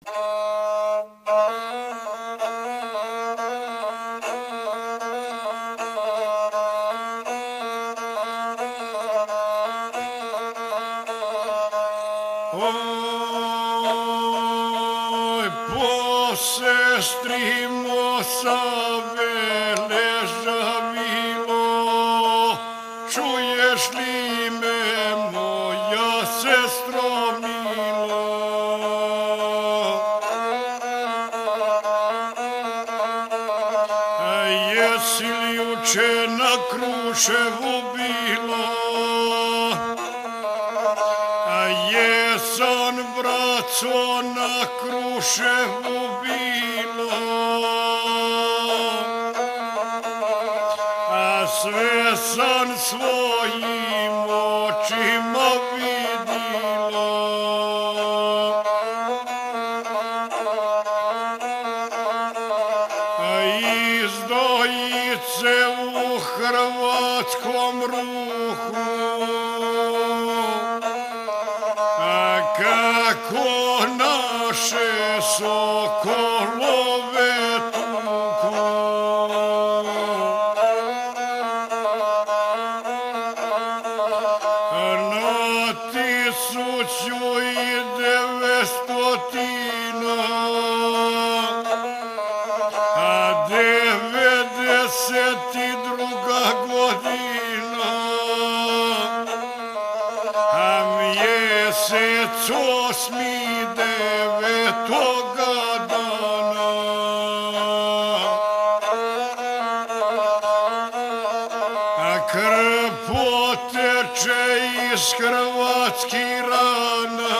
Oj, po sestri Mosave ležavilo, čuješ li me, moja sestro milo? Jesi li juče na Kruševu bilo? Jesam, braco, na Kruševu bilo, a sve sam svojim očima vidilo. Izdojice u hrvatskom ruhu, kako naše sokolove tuku. Na 1900 a 92. godina, a mjesec 8. 9. dana. A krv poteče iz hrvatskih rana,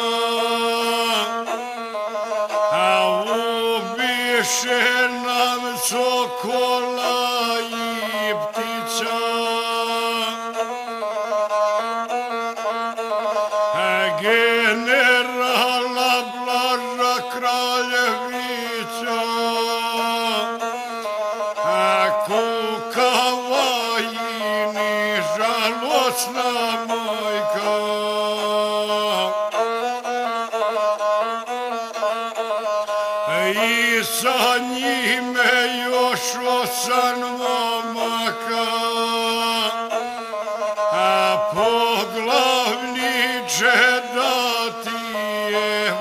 a ubiše nam sokola i ptica. Generala Blaža Kraljevića, a kukava i ni žalosna majka. I sa njime još 8 momaka, a poglavniče da ti je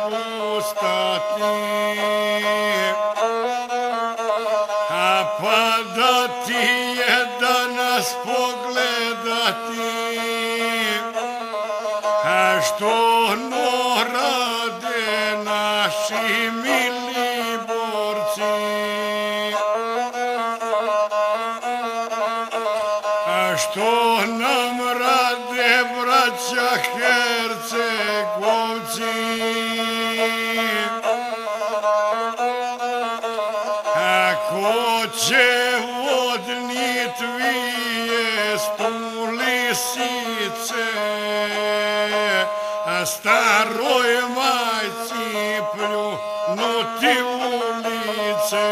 ustati, a pa da ti je danas pogledati, a što no rade naši mili borci. A što nam rade braća Hercegovci? A ko će odnit vijest u lisice, a staroj majci pljunuti u lice?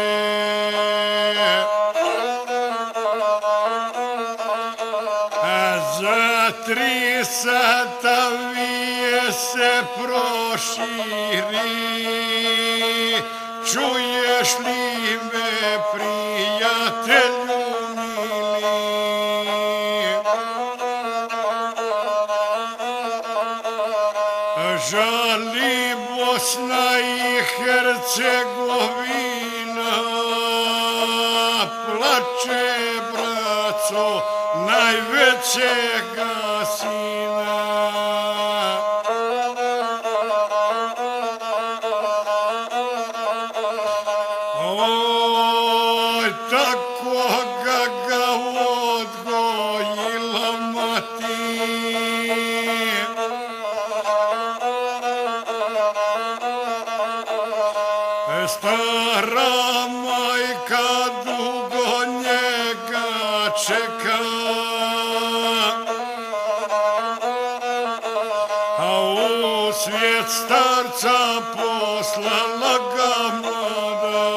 Za 3 sata vijest se proširi, čuješ li me, prijatelju mili? Žali Bosna i Hercegovina, plače, braco, najvećega sina. Oj, tako ga odgojila mati, stara majka dugo njega čeka, a u svijet starca poslala ga mlada.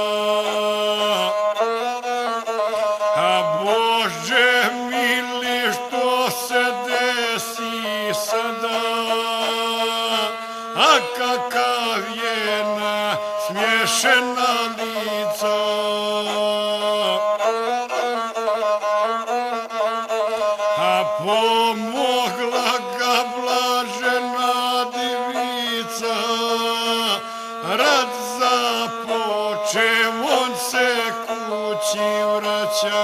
A Bože mili, što se desi sada, a kakav je na nasmiješena lica. A pomogla ga blažena divica, rad započev, on se kući vraća.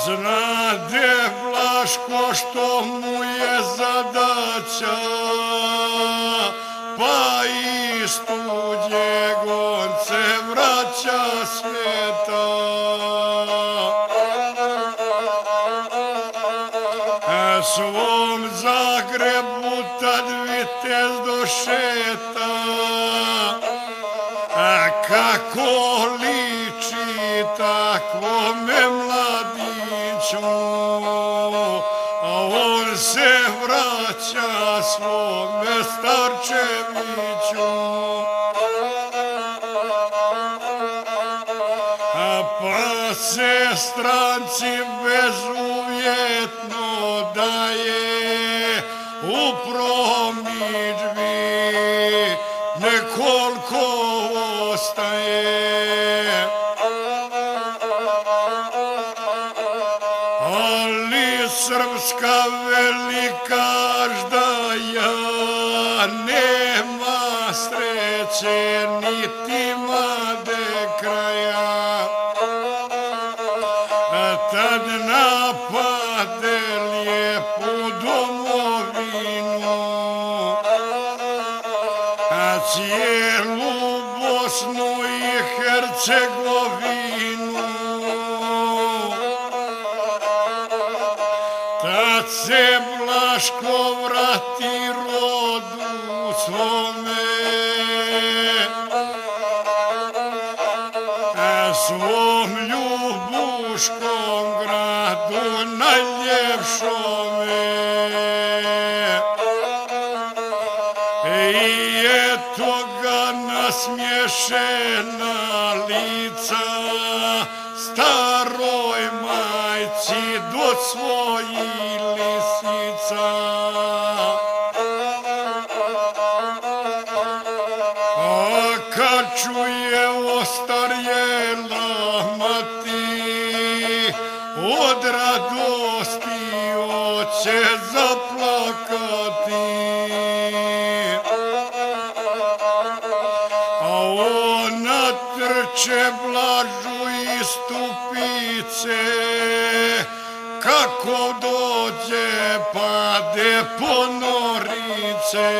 Znade Blaško što mu je zadaća, pa iz tuđeg on se vraća sveta. Svom Zagrebu tad vitez došeta, kako liči takvome mladiću, a on se vraća svome starčeviću. Pa se stranci bezuvjetno daje u promidžbi, nekoliko ostaje. Ali srpska velikaždaja nema sreće niti made kraja. Tad napade lijepu domovinu, a cijelu Bosnu i Hercegovinu. Tad se Blaško vrati rodu svome, svom ljubuškom gradu najljepšome. I eto ga nasmiješena lica, staroj majci do svojih lisica. A kad čuje ostarjela mati, od radosti oće zaplakati. A ona trče Blažu iz stupice, kako dođe pade po norice.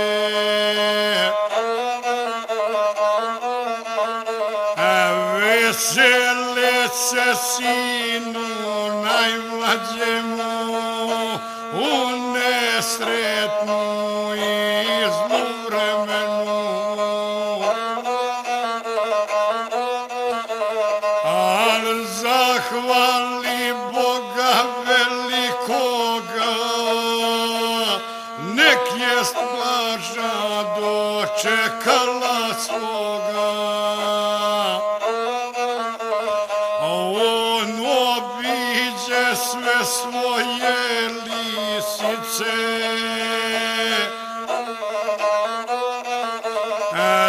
Vesele se sinu najmlađemu, u nesretnu i zlu vremenu. Al zahvali Boga velikoga, nek jest Blaža dočekala svoga. Sve svoje lisice,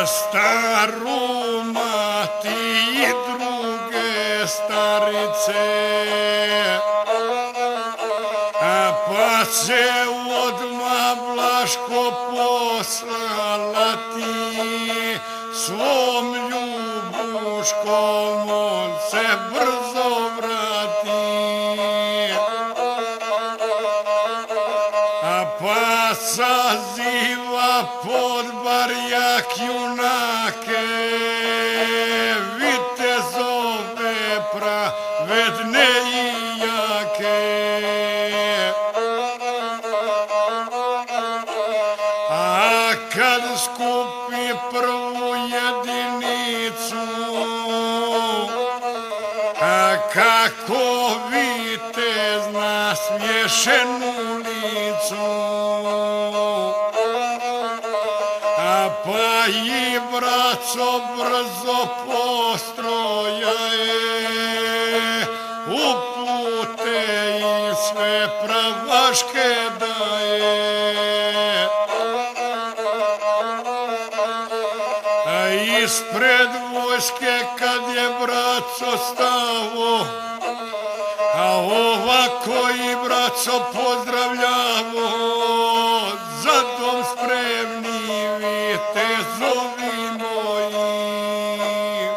staru mati i druge starice, pa se odmah Blaško poslala ti, svom ljubuškom on se brzo vrati. Pa saziva Podbarjak junake, vitezove pravedne i jake. A kad skupi prvu jedinicu, kako vitez nasmiješenu licu, pa i braco brzo postrojaje, upute i sve pravaške daje. Ispred vojske kad je braco stavo, a ovako i braco pozdravljamo, za dom spremni vitezovi moji.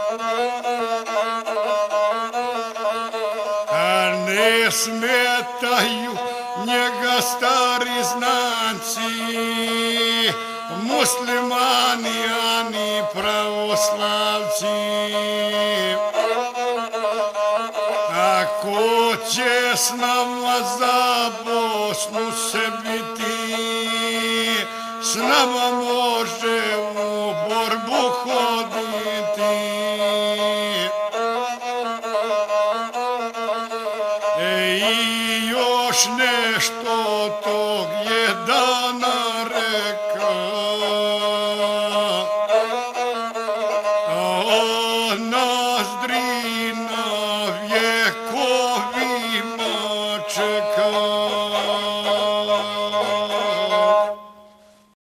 A ne smetaju njega stari znanci, muslimani, ani pravoslavci. Ako će s nama za Bosnu se biti, s nama može